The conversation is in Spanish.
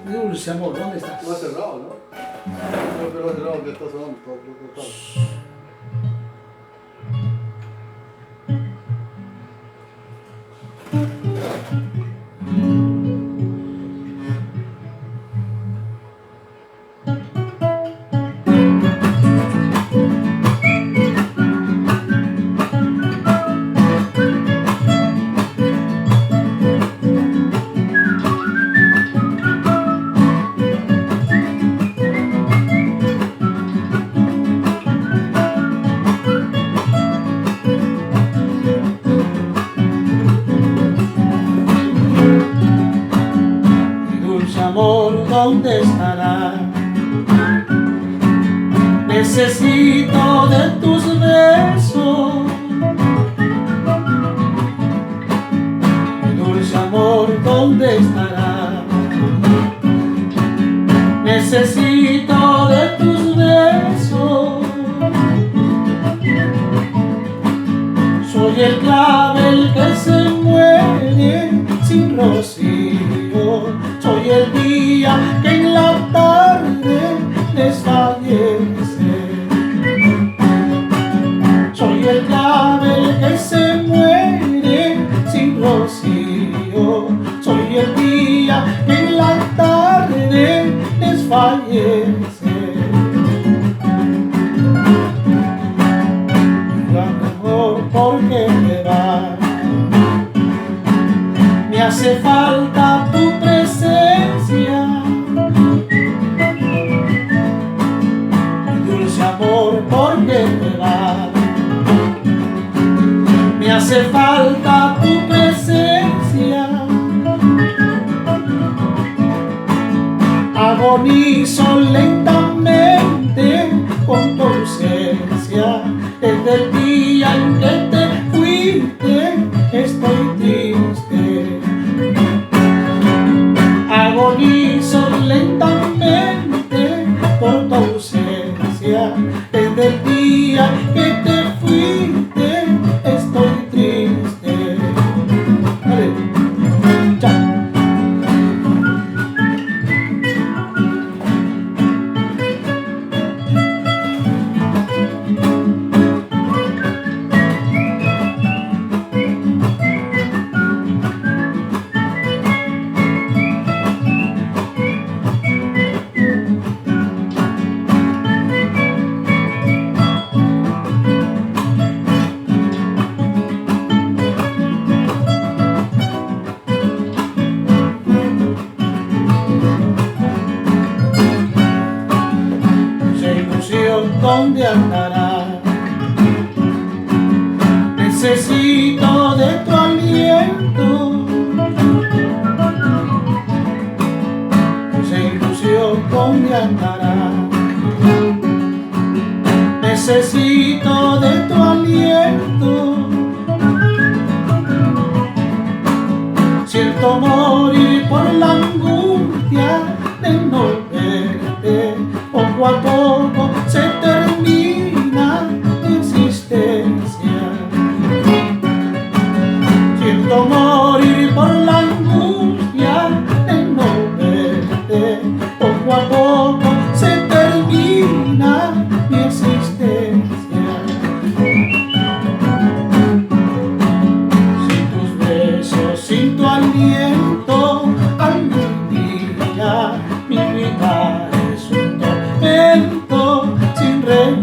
Dulce amor, ¿dónde estás? No ha cerrado, ¿no? No, pero ha cerrado, que está sonando todo. Amor, ¿dónde estará? Necesito de tus besos. Mi dulce amor, ¿dónde estará? Necesito de tus besos. Soy el clavel que se muere sin rocío. Soy el día que en la tarde desfallece. Soy el clavel que se muere sin rocío. Soy el día que en la tarde desfallece. Gran amor, ¿por qué te vas? Me hace falta tu presencia. Mi dulce amor, ¿por qué te vas? Me hace falta tu presencia. Agonizo lentamente con tu ausencia. Desde el día en que te fuiste estoy triste. Agonizo lentamente por tu ausencia. Desde el día que te fuiste estoy triste. Dale. Chao. ¿Dónde andará? Necesito de tu aliento. Esa ilusión, ¿dónde andará? Necesito de tu aliento. Siento morir por la angustia de no verte. Poco a poco se termina mi existencia. Siento morir por la angustia de no verte. Poco a poco se termina mi existencia. Sin tus besos, sin tu aliento, algún día mi vida es un tormento sin remedio.